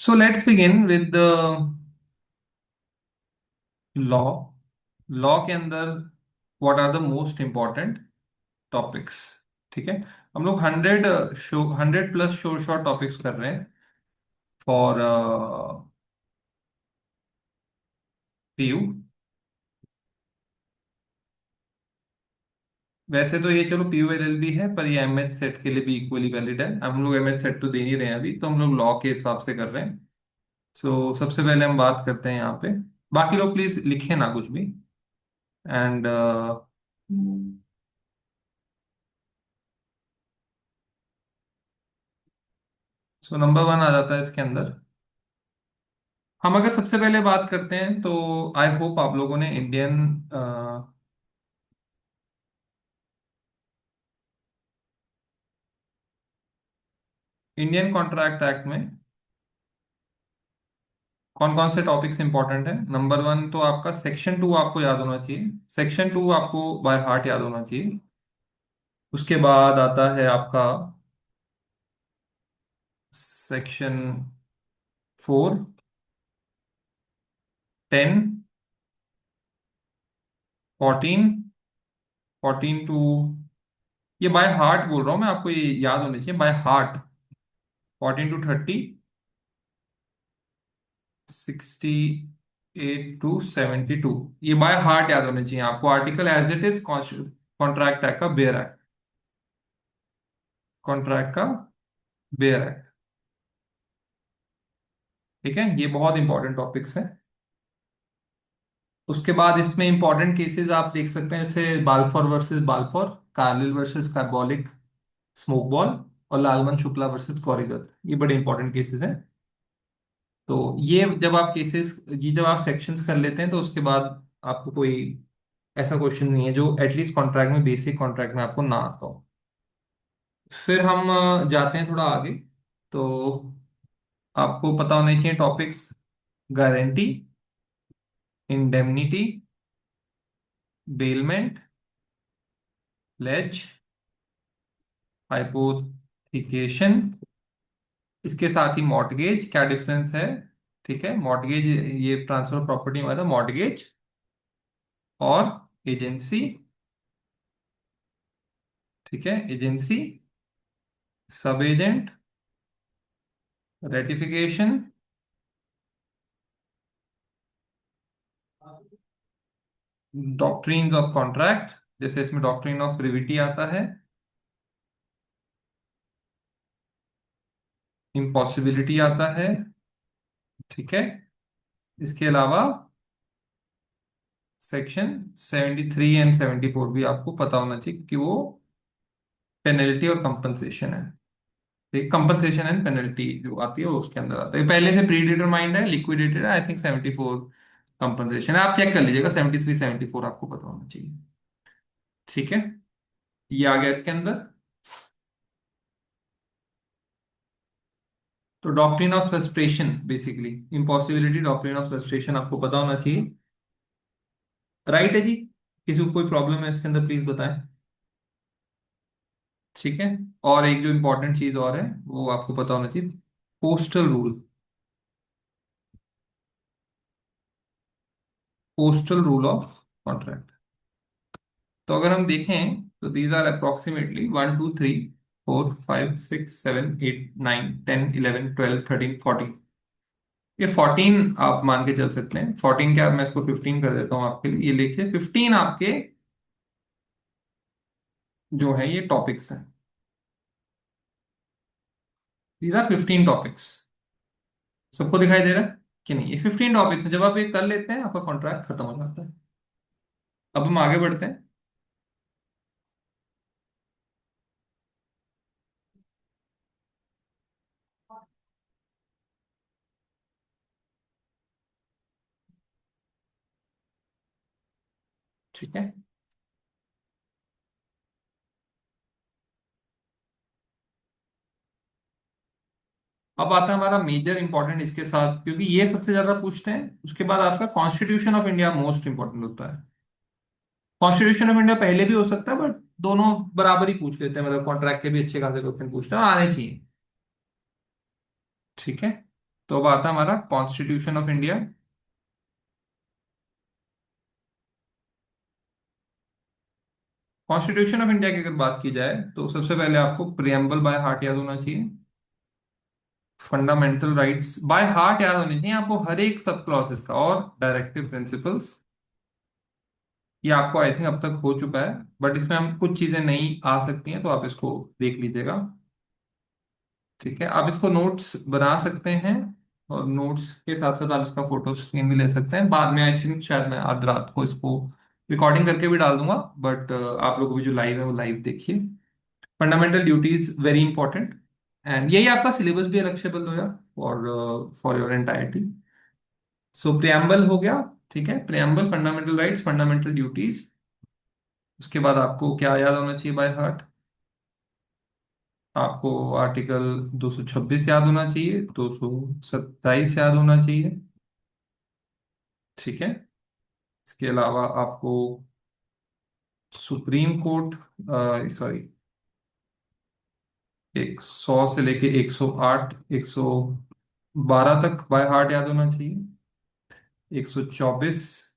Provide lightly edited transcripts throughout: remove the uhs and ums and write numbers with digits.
So let's begin with the law. Law के अंदर what are the most important topics. ठीक है, हम लोग 100 प्लस शोर शॉर्ट टॉपिक्स कर रहे हैं फॉर पीयू। वैसे तो ये चलो पीयू एलएलबी है, पर ये एमएच सेट के लिए भी इक्वली वैलिड है। हम लोग एमएच सेट तो दे नहीं रहे हैं अभी, तो हम लोग लॉ के हिसाब से कर रहे हैं। सो सबसे पहले हम बात करते हैं यहाँ पे। बाकी लोग प्लीज लिखे ना कुछ भी। एंड सो नंबर वन आ जाता है इसके अंदर। हम अगर सबसे पहले बात करते हैं तो आई होप आप लोगों ने इंडियन कॉन्ट्रैक्ट एक्ट में कौन कौन से टॉपिक्स इंपॉर्टेंट है। नंबर वन तो आपका सेक्शन टू आपको याद होना चाहिए। सेक्शन टू आपको बाय हार्ट याद होना चाहिए। उसके बाद आता है आपका सेक्शन 4, 10, 14, 14 टू, ये बाय हार्ट बोल रहा हूँ मैं आपको, ये याद होने चाहिए बाय हार्ट। 14 टू 30, 68 टू 72, ये बाय हार्ट याद होने चाहिए आपको। Article as it is contract act का बेयर एक्ट, कॉन्ट्रैक्ट का बेयर एक्ट। ठीक है, ये बहुत इंपॉर्टेंट टॉपिक्स हैं। उसके बाद इसमें इंपॉर्टेंट केसेस आप देख सकते हैं, जैसे Balfour versus Balfour, Carlill versus carbolic smoke ball, और लालमन शुक्ला वर्सेस कॉरिगर। ये बड़े इंपॉर्टेंट केसेस हैं। तो ये जब आप सेक्शंस कर लेते हैं तो उसके बाद आपको कोई ऐसा क्वेश्चन नहीं है जो एटलीस्ट कॉन्ट्रैक्ट में, बेसिक कॉन्ट्रैक्ट में आपको ना आता हो। फिर हम जाते हैं थोड़ा आगे। तो आपको पता होने चाहिए topics: guarantee, indemnity, bailment, pledge, hypothecation. इसके साथ ही मॉर्टगेज, क्या डिफरेंस है। ठीक है, मॉर्टगेज ये ट्रांसफर प्रॉपर्टी में आता है, मॉर्टगेज और एजेंसी। ठीक है, एजेंसी, सब agent, ratification, doctrines of contract, जैसे इसमें डॉक्ट्रिन ऑफ प्रिविटी आता है, इम्पॉसिबिलिटी आता है। ठीक है, इसके अलावा सेक्शन 73 एंड 74 भी आपको पता होना चाहिए, क्योंकि वो पेनल्टी और कंपनसेशन है। ठीक, कंपनसेशन एंड पेनल्टी जो आती है वो उसके अंदर आता है। पहले से प्री डिटरमाइंड है, लिक्विडेटेड है। आई थिंक 74 कंपनसेशन है, आप चेक कर लीजिएगा। 73 74 आपको पता होना चाहिए। ठीक है, ये आ गया इसके अंदर। तो doctrine of frustration, basically impossibility doctrine of frustration आपको पता होना चाहिए। राइट है जी, किसी को कोई प्रॉब्लम है इसके अंदर प्लीज बताएं। ठीक है, और एक जो इंपॉर्टेंट चीज और है वो आपको पता होना चाहिए, postal rule. Postal rule of contract. तो अगर हम देखें तो दीज आर अप्रोक्सीमेटली 1 2 3 4 5 6 7 8 9 10 11 12 13 14। ये 14 आप मान के चल सकते हैं। 14 क्या, मैं इसको 15 कर देता हूँ आपके लिए। ये लिखिए, 15 आपके जो है ये टॉपिक्स हैं। These are 15 topics. सबको दिखाई दे रहा है कि नहीं? ये 15 टॉपिक्स हैं। जब आप ये कर लेते हैं आपका कॉन्ट्रैक्ट खत्म हो जाता है। अब हम आगे बढ़ते हैं। ठीक है, अब आता है हमारा मेजर इंपॉर्टेंट इसके साथ, क्योंकि ये सबसे ज्यादा पूछते हैं। उसके बाद आपका constitution of India most important होता है। कॉन्स्टिट्यूशन ऑफ इंडिया पहले भी हो सकता है, बट दोनों बराबर ही पूछ लेते हैं। मतलब कॉन्ट्रैक्ट के भी अच्छे खासे क्वेश्चन पूछते हैं और आने चाहिए। ठीक है, तो अब आता है हमारा constitution of India. Constitution of India की अगर बात की जाए तो सबसे पहले आपको प्रियम्बल बाय हार्ट याद होना चाहिए। फंडामेंटल राइट्स बाय हार्ट याद होनी चाहिए आपको, हर एक सब क्लॉसेस का, और डायरेक्टिव प्रिंसिपल्स, ये आपको आई थिंक अब तक हो चुका है, बट इसमें हम कुछ चीजें नहीं आ सकती हैं तो आप इसको देख लीजिएगा। ठीक है, आप इसको नोट्स बना सकते हैं, और नोट्स के साथ साथ आप इसका फोटो स्क्रीन भी ले सकते हैं। बाद में आई थिंक शायद मैं आज रात को इसको रिकॉर्डिंग करके भी डाल दूंगा, बट आप लोग भी जो लाइव है वो लाइव देखिए। Fundamental duties very important, and यही आपका सिलेबस भी है लक्ष्यबद्ध होया for your entirety. So preamble हो गया। ठीक है, preamble, fundamental rights, fundamental duties. उसके बाद आपको क्या याद होना चाहिए बाय हार्ट? आपको आर्टिकल 226 याद होना चाहिए, 227 याद होना चाहिए। ठीक है, इसके अलावा आपको सुप्रीम कोर्ट, सॉरी, 100 से लेके 108, 112 तक बाय हार्ट याद होना चाहिए। 124,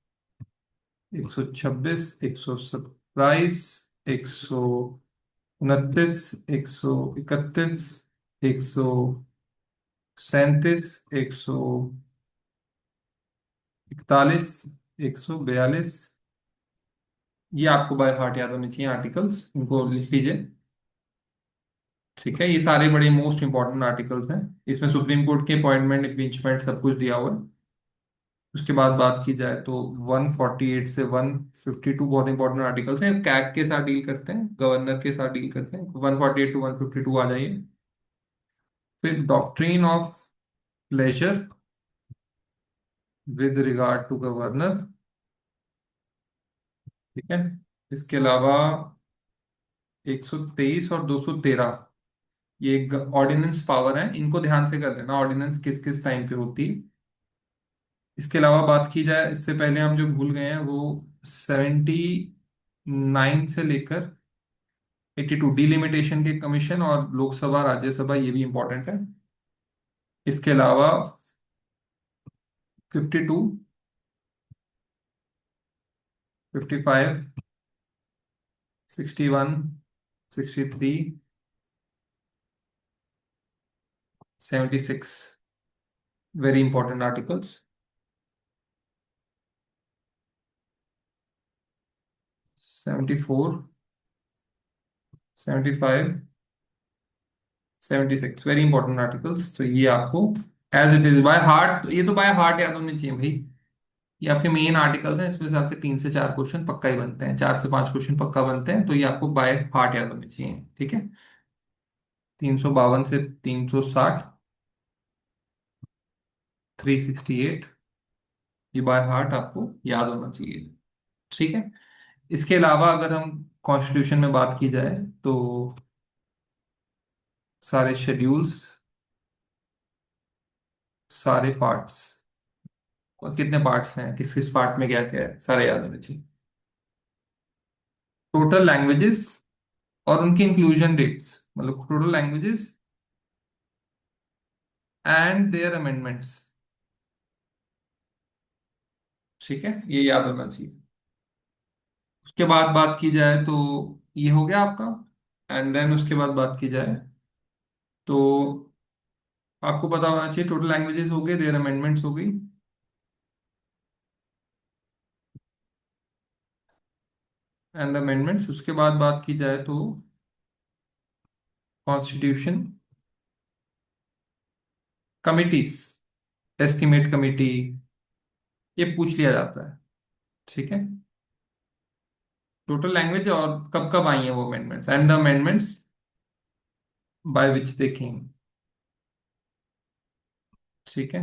126, 127, 129, 131, 137, 141, 142, ये आपको बाय हार्ट याद होने चाहिए आर्टिकल्स, इनको लिख लीजिए। ठीक है, ये सारे बड़े मोस्ट इंपॉर्टेंट आर्टिकल्स हैं। इसमें सुप्रीम कोर्ट के अपॉइंटमेंट, इम्पीचमेंट सब कुछ दिया हुआ है। उसके बाद बात की जाए तो 148 से 152 बहुत इंपॉर्टेंट आर्टिकल्स हैं, कैग के साथ डील करते हैं, गवर्नर के साथ डील करते हैं। 148 टू 152 आ जाइए। फिर doctrine of pleasure with regard to governor. ठीक है, इसके अलावा 123 और 213, ये ऑर्डिनेंस पावर है, इनको ध्यान से कर लेना, ऑर्डिनेंस किस किस टाइम पे होती है। इसके अलावा बात की जाए, इससे पहले हम जो भूल गए हैं वो 79 से लेकर 82, डिलिमिटेशन के कमीशन और लोकसभा राज्यसभा, ये भी इंपॉर्टेंट है। इसके अलावा 52, 55, 61, 63, 76, very important articles. 74, 75, 76, very important articles. तो ये आपको as it is by heart, ये तो बाय हार्ट याद होने चाहिए भाई। ये आपके मेन आर्टिकल्स हैं, इसमें से आपके 3 से 4 क्वेश्चन पक्का ही बनते हैं, 4 से 5 क्वेश्चन पक्का बनते हैं, तो ये आपको बाय हार्ट याद होने चाहिए। ठीक है, 352 से 360, 368, ये बाय हार्ट आपको याद होना चाहिए। ठीक है, इसके अलावा अगर हम कॉन्स्टिट्यूशन में बात की जाए तो सारे शेड्यूल्स, सारे पार्ट्स, और कितने पार्ट्स हैं, किस किस पार्ट में क्या क्या है, सारे याद होने चाहिए। टोटल लैंग्वेजेस और उनकी इंक्लूजन डेट्स, मतलब total languages and their amendments. ठीक है, ये याद होना चाहिए। उसके बाद बात की जाए तो ये हो गया आपका, एंड देन उसके बाद बात की जाए तो आपको पता होना चाहिए टोटल लैंग्वेजेस हो गए, देयर अमेंडमेंट्स हो गई, एंड अमेंडमेंट्स। उसके बाद बात की जाए तो कॉन्स्टिट्यूशन कमिटीज, एस्टिमेट कमिटी, ये पूछ लिया जाता है। ठीक है, टोटल लैंग्वेज और कब कब आई है वो amendments, and the amendments by which they came. ठीक है,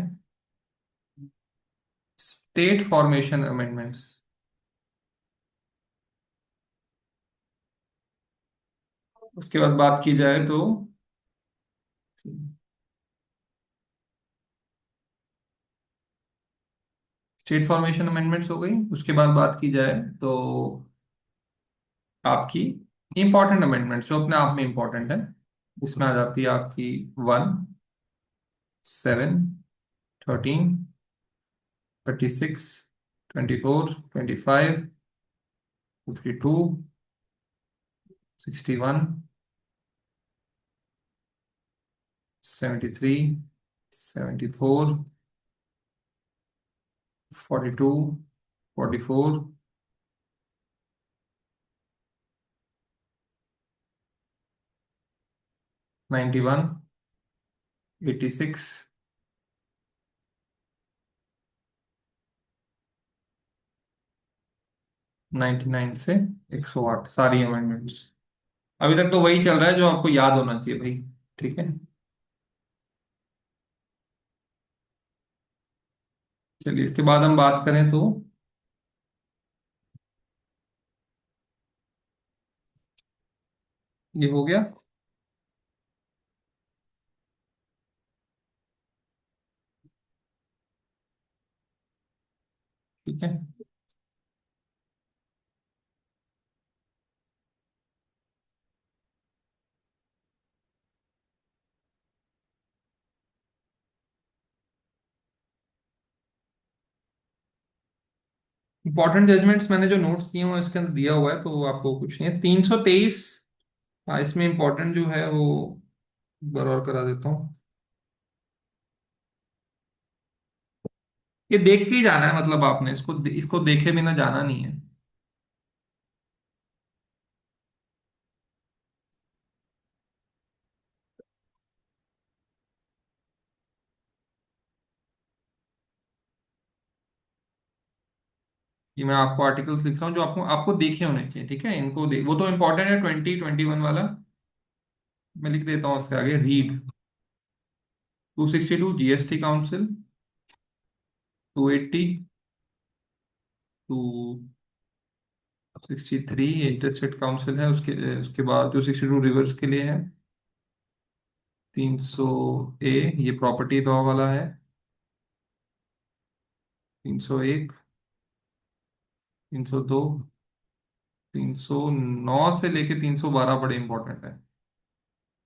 स्टेट फॉर्मेशन अमेंडमेंट्स। उसके बाद बात की जाए तो स्टेट फॉर्मेशन अमेंडमेंट्स हो गई। उसके बाद बात की जाए तो आपकी इंपॉर्टेंट अमेंडमेंट्स जो अपने आप में इंपॉर्टेंट है, इसमें आ जाती है आपकी 1, 7, 13, 36, 24, 25, 52, 61, 73, 74, 42, 44, 91, 86, 99 से 108 सारी अमेंडमेंट्स। अभी तक तो वही चल रहा है जो आपको याद होना चाहिए भाई। ठीक है, चलिए इसके बाद हम बात करें तो ये हो गया। ठीक है, इंपॉर्टेंट जजमेंट्स मैंने जो नोट्स दिए हैं वो इसके अंदर दिया हुआ है, तो आपको कुछ नहीं है। 323, हाँ इसमें इंपॉर्टेंट जो है वो एक बार और करा देता हूँ। ये देख के ही जाना है, मतलब आपने इसको इसको देखे बिना जाना नहीं है। ये मैं आपको आर्टिकल्स लिख रहा हूँ जो आपको आपको देखे होने चाहिए। ठीक है, इनको वो तो इंपॉर्टेंट है, 2021 वाला। मैं लिख देता हूँ उसके आगे, read 262 GST council, 280, 263 interstate council है, उसके उसके बाद 262 रिवर्स के लिए है, 300 ए ये प्रॉपर्टी लॉ वाला है, 301, 302, 309 से लेके 312 बड़े इंपॉर्टेंट है।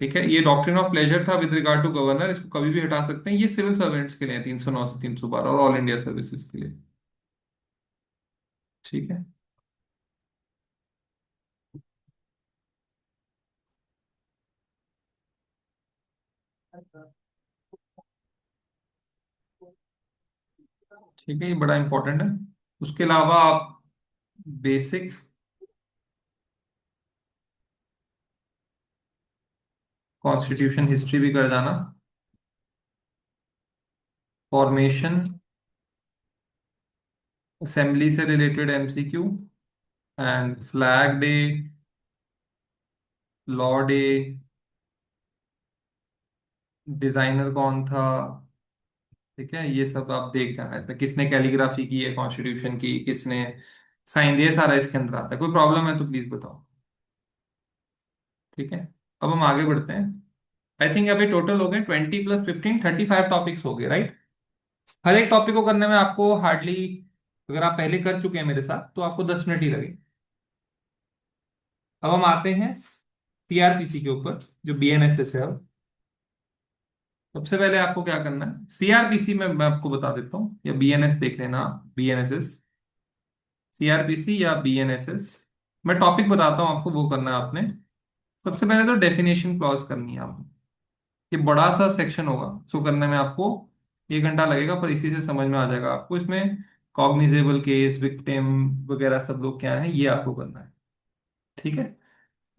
ठीक है, ये डॉक्ट्रिन ऑफ प्लेजर था विद रिगार्ड टू गवर्नर, इसको कभी भी हटा सकते हैं। ये सिविल सर्वेंट्स के लिए है, 309 से 312, और ऑल इंडिया सर्विसेज के लिए। ठीक है, ठीक है, ये बड़ा इंपॉर्टेंट है। उसके अलावा आप बेसिक कॉन्स्टिट्यूशन हिस्ट्री भी कर जाना, फॉर्मेशन, असेंबली से related MCQ, and flag day, law day, designer कौन था। ठीक है, ये सब आप देख जाना है, इसमें किसने कैलीग्राफी की है कॉन्स्टिट्यूशन की, किसने साइन दिए, सारा इसके अंदर आता है। कोई प्रॉब्लम है तो प्लीज बताओ। ठीक है, अब हम आगे बढ़ते हैं। आई थिंक अभी टोटल हो गए 20 + 15, 35 टॉपिक्स हो गए, राइट। हर एक टॉपिक को करने में आपको हार्डली, अगर आप पहले कर चुके हैं मेरे साथ, तो आपको 10 मिनट ही लगे। अब हम आते हैं सीआरपीसी के ऊपर, जो बीएनएसएस है। सबसे पहले आपको क्या करना है, सीआरपीसी में मैं आपको बता देता हूँ, या बीएनएस देख लेना, बीएनएसएस, सीआरपीसी या बीएनएसएस। मैं टॉपिक बताता हूँ आपको, वो करना है आपने। सबसे पहले तो डेफिनेशन क्लॉज करनी है आपको। ये बड़ा सा सेक्शन होगा, इसको करने में आपको 1 घंटा लगेगा, पर इसी से समझ में आ जाएगा आपको। इसमें कॉग्निजेबल केस, विक्टिम वगैरह सब लोग क्या है, ये आपको करना है। ठीक है,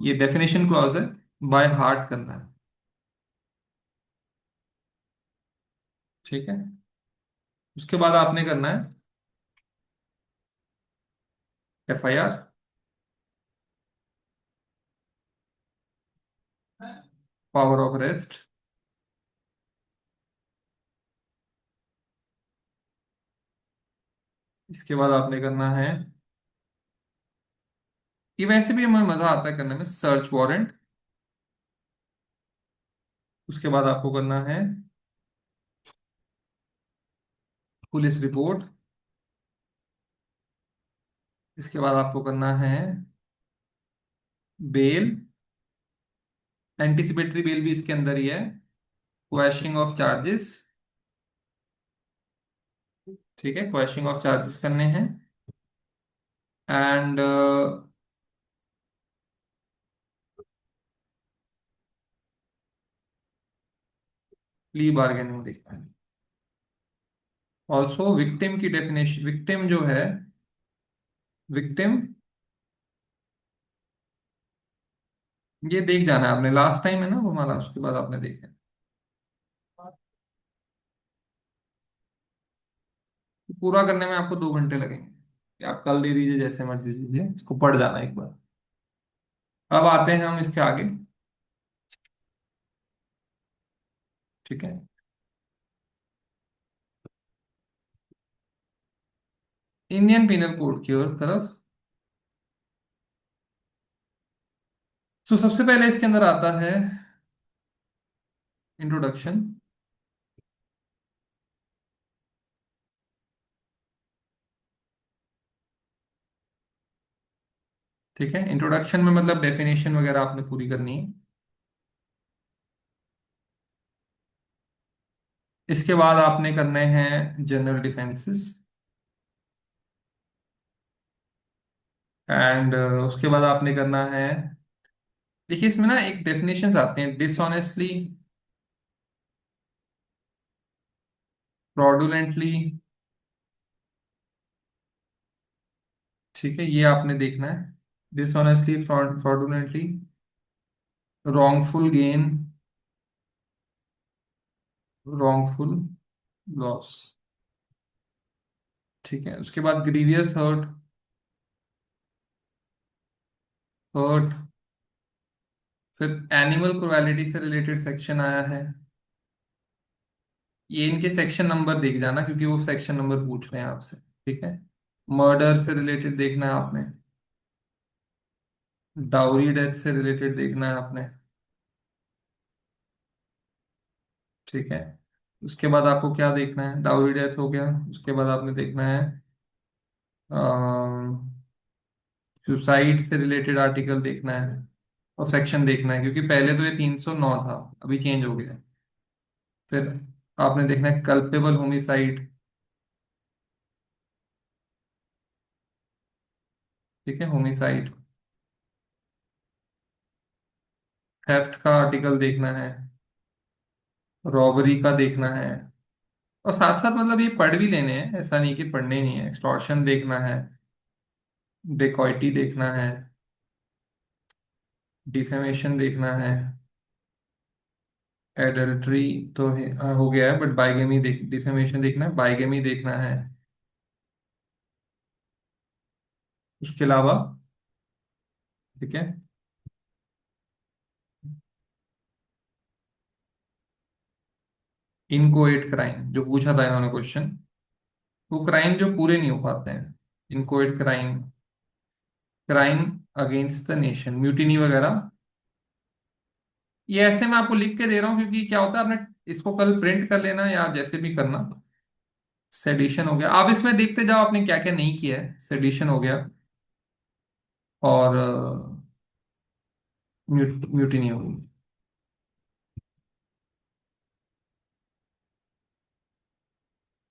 ये डेफिनेशन क्लॉज है, बाय हार्ट करना है। ठीक है, उसके बाद आपने करना है एफआईआर, पावर ऑफ अरेस्ट। इसके बाद आपने करना है, ये वैसे भी हमें मजा आता है करने में, सर्च वारंट। उसके बाद आपको करना है पुलिस रिपोर्ट। इसके बाद आपको करना है बेल, एंटिसिपेटरी बेल भी इसके अंदर ही है, क्वैशिंग ऑफ चार्जेस, ठीक है, क्वैशिंग ऑफ चार्जेस करने हैं। एंड प्ली बार्गेनिंग देखना है। ऑल्सो विक्टिम की डेफिनेशन, विक्टिम जो है, विक्टिम, ये देख जाना है आपने, लास्ट टाइम है ना वो हमारा, उसके बाद आपने देखा। पूरा करने में आपको 2 घंटे लगेंगे, आप कल दे दीजिए, जैसे मर्जी दीजिए, इसको पढ़ जाना एक बार। अब आते हैं हम इसके आगे। ठीक है, इंडियन पिनल कोड की ओर तरफ। तो सबसे पहले इसके अंदर आता है इंट्रोडक्शन। ठीक है, इंट्रोडक्शन में मतलब डेफिनेशन वगैरह आपने पूरी करनी है। इसके बाद आपने करने हैं जनरल डिफेंसेस। एंड उसके बाद आपने करना है, देखिए इसमें ना एक डेफिनेशंस आते हैं, डिसऑनेस्टली, फ्रॉडुलेंटली। ठीक है, ये आपने देखना है, dishonestly, fraudulently, wrongful gain, wrongful loss. ठीक है, उसके बाद ग्रीवियस हर्ट, हर्ट। फिर एनिमल क्रुएलिटी से रिलेटेड सेक्शन आया है। ये इनके सेक्शन नंबर देख जाना, क्योंकि वो सेक्शन नंबर पूछ रहे हैं आपसे। ठीक है, मर्डर से रिलेटेड देखना है आपने, डाउरी डेथ से रिलेटेड देखना है आपने। ठीक है, उसके बाद आपको क्या देखना है, डाउरी डेथ हो गया, उसके बाद आपने देखना है सुसाइड से रिलेटेड आर्टिकल देखना है और सेक्शन देखना है, क्योंकि पहले तो ये 309 था, अभी चेंज हो गया। फिर आपने देखना है कल्पेबल होमिसाइड। ठीक है, होमिसाइड। थेफ्ट का आर्टिकल देखना है, रॉबरी का देखना है। और साथ साथ मतलब ये पढ़ भी लेने हैं, ऐसा नहीं कि पढ़ने नहीं है, एक्सटॉर्शन देखना है, डेकॉइटी देखना है, डिफेमेशन देखना है, एडल्ट्री तो हो गया है, बट बाइगेमी देख, डिफेमेशन देखना है, बाइगेमी देखना है। उसके अलावा, ठीक है, इनकोएट क्राइम जो पूछा था इन्होंने क्वेश्चन, वो क्राइम जो पूरे नहीं हो पाते हैं, inchoate crime, crime against the nation, mutiny वगैरह। ये ऐसे मैं आपको लिख के दे रहा हूँ, क्योंकि क्या होता है, आपने इसको कल प्रिंट कर लेना या जैसे भी करना। सेडिशन हो गया, आप इसमें देखते जाओ आपने क्या क्या नहीं किया है। सेडिशन हो गया, और म्यूटिनी हो गई।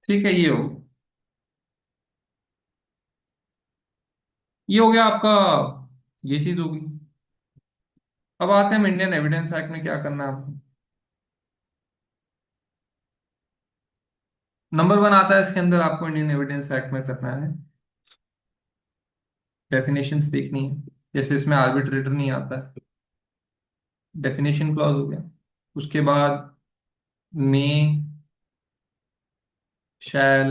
ठीक है, ये हो गया आपका, ये चीज होगी। अब आते हैं इंडियन एविडेंस एक्ट में क्या करना है आपको। नंबर 1 आता है इसके अंदर, आपको इंडियन एविडेंस एक्ट में करना है, डेफिनेशंस देखनी है। जैसे इसमें आर्बिट्रेटर नहीं आता है, डेफिनेशन क्लॉज हो गया। उसके बाद में, शैल,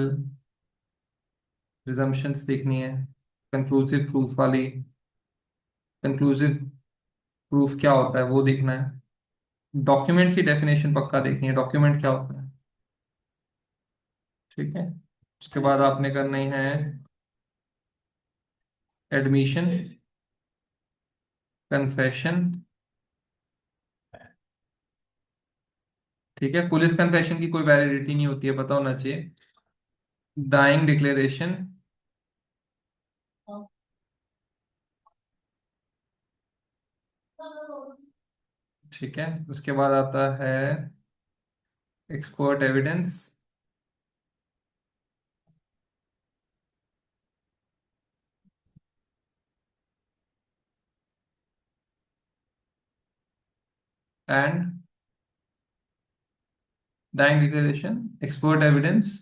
रिजम्पशंस देखनी है, कंक्लूसिव प्रूफ वाली, कंक्लूसिव प्रूफ क्या होता है वो देखना है। डॉक्यूमेंट की डेफिनेशन पक्का देखनी है, डॉक्यूमेंट क्या होता है। ठीक है, उसके बाद आपने करनी है एडमिशन, कन्फेशन। ठीक है, पुलिस कन्फेशन की कोई वैलिडिटी नहीं होती है, पता होना चाहिए। Dying declaration. ठीक है, उसके बाद आता है expert evidence. And dying declaration, expert evidence,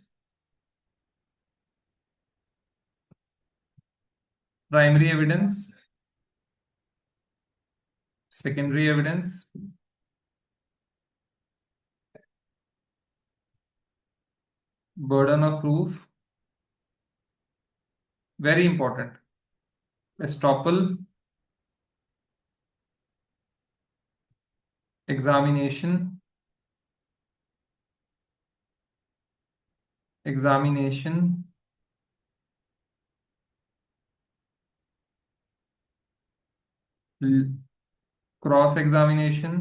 primary evidence, secondary evidence, burden of proof, very important, estoppel, examination, examination, cross examination.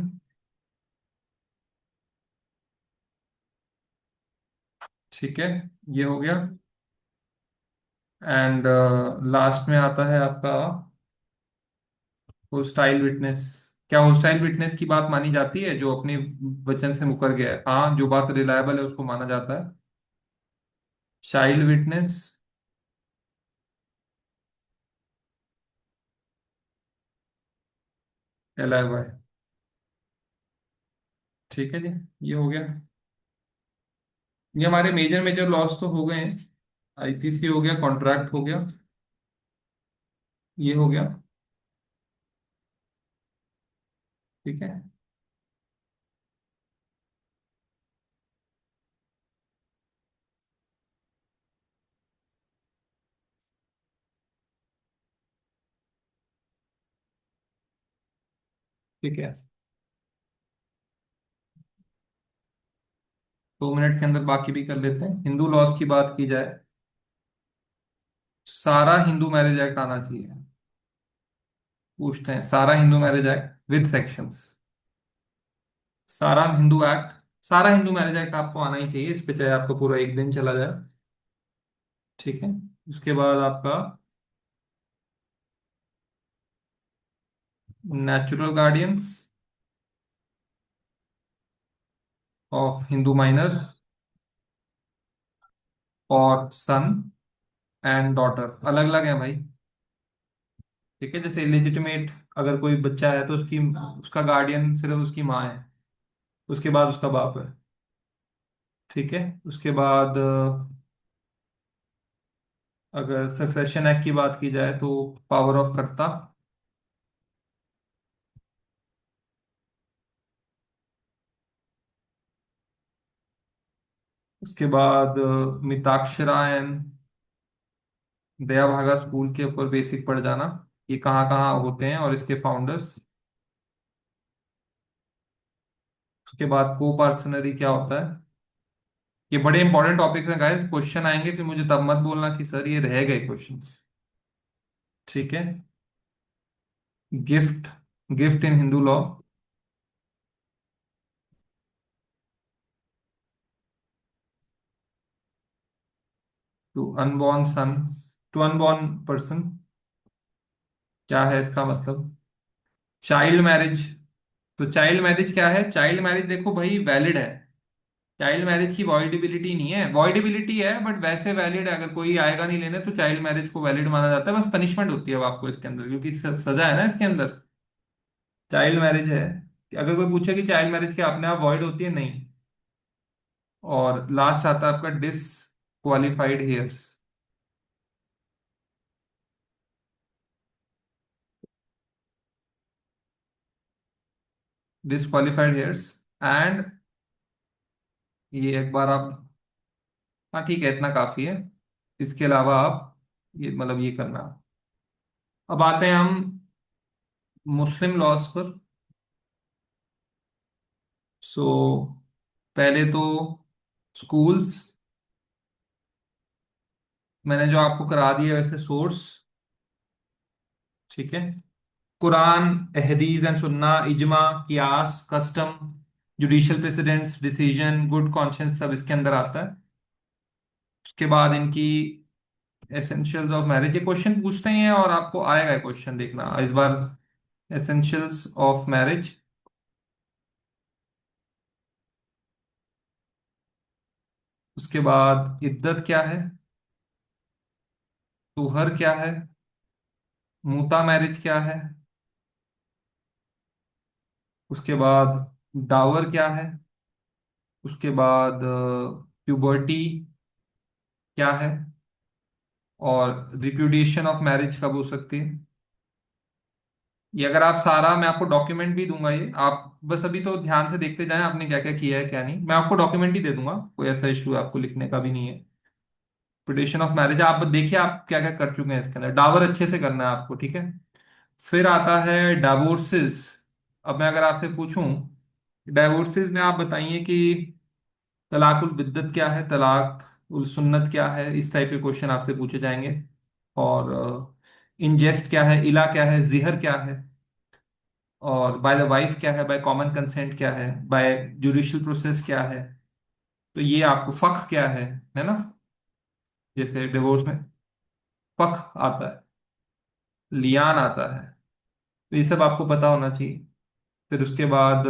ठीक है, ये हो गया। एंड लास्ट में आता है आपका होस्टाइल विटनेस। क्या होस्टाइल विटनेस की बात मानी जाती है जो अपने वचन से मुकर गया है? हाँ, जो बात रिलायबल है उसको माना जाता है। चाइल्ड विटनेस, अलाइव है। ठीक है जी, ये हो गया। ये हमारे मेजर मेजर लॉस तो हो गए हैं। आईपीसी हो गया, कॉन्ट्रैक्ट हो गया, ये हो गया। ठीक है। ठीक है, 2 मिनट के अंदर बाकी भी कर लेते हैं। हिंदू लॉस की बात की जाए, सारा हिंदू मैरिज एक्ट आना चाहिए। पूछते हैं, सारा Hindu marriage act with sections, सारा हिंदू एक्ट, सारा हिंदू मैरिज एक्ट आपको आना ही चाहिए। इस पे चाहे आपको पूरा एक दिन चला जाए। ठीक है। उसके बाद आपका natural guardians of Hindu minor और सन एंड डॉटर अलग अलग है भाई। ठीक है, जैसे इलेजिटिमेट अगर कोई बच्चा है तो उसकी, उसका गार्डियन सिर्फ उसकी माँ है, उसके बाद उसका बाप है। ठीक है। उसके बाद अगर सक्सेशन एक्ट की बात की जाए तो पावर ऑफ कर्ता। उसके बाद मिताक्षरायन दया भागा स्कूल के ऊपर बेसिक पढ़ जाना, ये कहाँ कहाँ होते हैं और इसके फाउंडर्स। उसके बाद को पार्सनरी क्या होता है। ये बड़े इंपॉर्टेंट टॉपिक्स हैं गाइस, क्वेश्चन आएंगे फिर मुझे तब मत बोलना कि सर ये रह गए क्वेश्चंस। ठीक है। Gift, gift in Hindu law. To unborn sons, to unborn person, क्या है इसका मतलब? चाइल्ड मैरिज, तो चाइल्ड मैरिज क्या है? चाइल्ड मैरिज देखो भाई वैलिड है। चाइल्ड मैरिज की वॉइडेबिलिटी नहीं है, वॉइडेबिलिटी है बट वैसे वैलिड है। अगर कोई आएगा नहीं लेने तो चाइल्ड मैरिज को वैलिड माना जाता है। बस पनिशमेंट होती है अब आपको इसके अंदर, क्योंकि सजा है ना इसके अंदर। चाइल्ड मैरिज है, अगर कोई पूछे कि चाइल्ड मैरिज क्या अपने आप वॉइड होती है? नहीं। और लास्ट आता है आपका disqualified hairs. Disqualified hairs and, ये एक बार आप, हाँ ठीक है इतना काफी है। इसके अलावा आप ये मतलब ये करना। अब आते हैं हम मुस्लिम लॉज पर। सो पहले तो स्कूल्स, मैंने जो आपको करा दिया वैसे सोर्स। ठीक है। कुरान, अहदीस एंड सुन्ना, इजमा, कियास, custom, judicial precedents, decision, good conscience, सब इसके अंदर आता है। उसके बाद इनकी एसेंशियल्स ऑफ मैरिज, ये क्वेश्चन पूछते हैं और आपको आएगा क्वेश्चन, देखना इस बार। Essentials of marriage. उसके बाद इद्दत क्या है, तुहर क्या है, मूता मैरिज क्या है। उसके बाद डावर क्या है, उसके बाद प्यूबर्टी क्या है, और रिप्यूडिएशन ऑफ मैरिज कब हो सकती है। ये अगर आप सारा, मैं आपको डॉक्यूमेंट भी दूंगा, ये आप बस अभी तो ध्यान से देखते जाएं आपने क्या क्या किया है क्या नहीं, मैं आपको डॉक्यूमेंट ही दे दूंगा, कोई ऐसा इशू आपको लिखने का भी नहीं है। रिप्यूडिएशन ऑफ मैरिज आप देखिए आप क्या क्या कर चुके हैं इसके अंदर, डावर अच्छे से करना है आपको, ठीक है। फिर आता है डावोर्सेस। अब मैं अगर आपसे पूछूं डाइवोर्सेस में आप बताइए कि तलाकुल बिद्दत क्या है, तलाक उल सुन्नत क्या है, इस टाइप के क्वेश्चन आपसे पूछे जाएंगे। और इंजेस्ट क्या है, इला क्या है, जिहर क्या है, और बाय द वाइफ क्या है, बाय कॉमन कंसेंट क्या है, बाय जुडिशियल प्रोसेस क्या है। तो ये आपको फक क्या है ना, जैसे डिवोर्स में फक आता है, लियान आता है, तो ये सब आपको पता होना चाहिए। फिर उसके बाद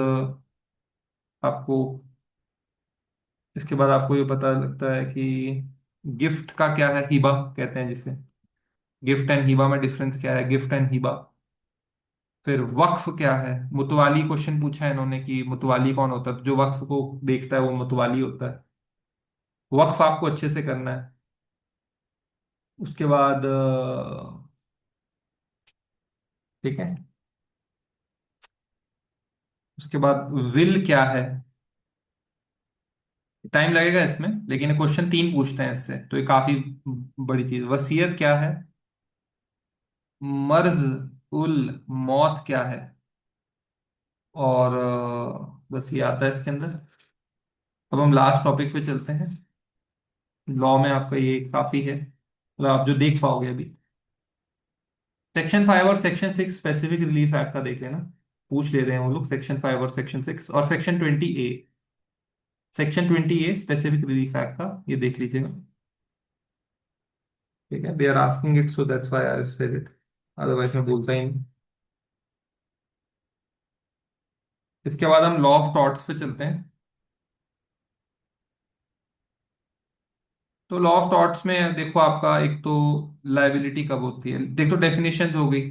आपको इसके बाद आपको ये पता लगता है कि गिफ्ट का क्या है, हिबा कहते हैं जिसे, गिफ्ट एंड हिबा में डिफरेंस क्या है, गिफ्ट एंड हिबा। फिर वक्फ क्या है, मुतवाली क्वेश्चन पूछा है इन्होंने कि मुतवाली कौन होता है, तो जो वक्फ को देखता है वो मुतवाली होता है। वक्फ आपको अच्छे से करना है। उसके बाद ठीक है, उसके बाद विल क्या है। टाइम लगेगा इसमें, लेकिन क्वेश्चन तीन पूछते हैं इससे, तो ये काफी बड़ी चीज। वसीयत क्या है, मर्ज उल मौत क्या है, और बस ये आता है इसके अंदर। अब हम लास्ट टॉपिक पे चलते हैं। लॉ में आपका ये काफी है, मतलब आप जो देख पाओगे अभी। सेक्शन 5 और सेक्शन 6 स्पेसिफिक रिलीफ एक्ट का देख लेना, पूछ ले रहे हैं वो लोग, सेक्शन 5 और सेक्शन 6 और section 20A। Section 20A specific relief act का ये देख लीजिएगा, ठीक है। They are asking it, so that's why I said it, otherwise मैं बोलता ही नहीं। इसके बाद हम लॉ ऑफ टॉर्ट्स पे चलते हैं। तो लॉ ऑफ टॉर्ट्स में देखो आपका एक तो लाइबिलिटी कब होती है, देखो डेफिनेशंस हो गई।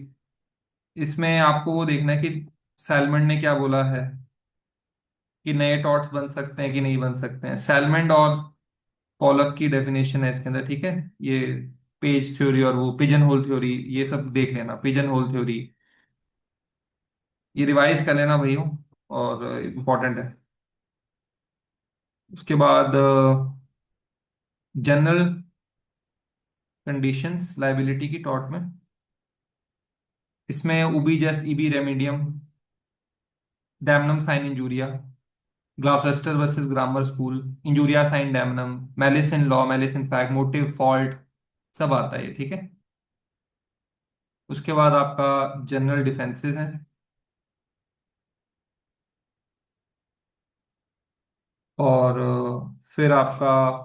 इसमें आपको वो देखना है कि सैलमंड ने क्या बोला है, कि नए टॉर्ट्स बन सकते हैं कि नहीं बन सकते हैं। सैलमंड और पॉलक की डेफिनेशन है इसके अंदर, ठीक है। ये पेज थ्योरी और वो पिजन होल थ्योरी, ये सब देख लेना, पिजन होल थ्योरी ये रिवाइज कर लेना भैया, और इम्पोर्टेंट है। उसके बाद जनरल कंडीशंस लाइबिलिटी की टॉर्ट में, इसमें ubi jus ibi remedium, damnum sine injuria, Gloucester versus grammar school, injuria sine damnum, malice in law, malice in fact, motive fault, सब आता है, ठीक है। उसके बाद आपका जनरल डिफेंसेस हैं, और फिर आपका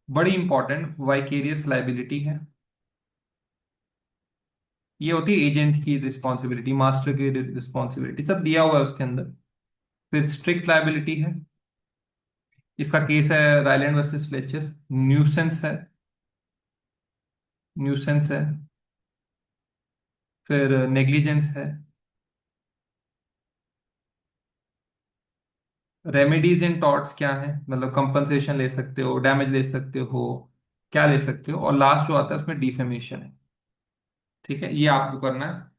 बड़ी इंपॉर्टेंट वाइकेरियस लाइबिलिटी है। ये होती है एजेंट की रिस्पॉन्सिबिलिटी, मास्टर की रिस्पॉन्सिबिलिटी, सब दिया हुआ है उसके अंदर। फिर स्ट्रिक्ट लाइबिलिटी है, इसका केस है रायलैंड वर्सेस फ्लेचर। न्यूसेंस है, न्यूसेंस है। फिर नेग्लिजेंस है। रेमेडीज इन टॉर्ट्स क्या है, मतलब कंपनसेशन ले सकते हो, डैमेज ले सकते हो, क्या ले सकते हो, और लास्ट जो आता है उसमें डिफेमेशन है, ठीक है। ये आपको करना है।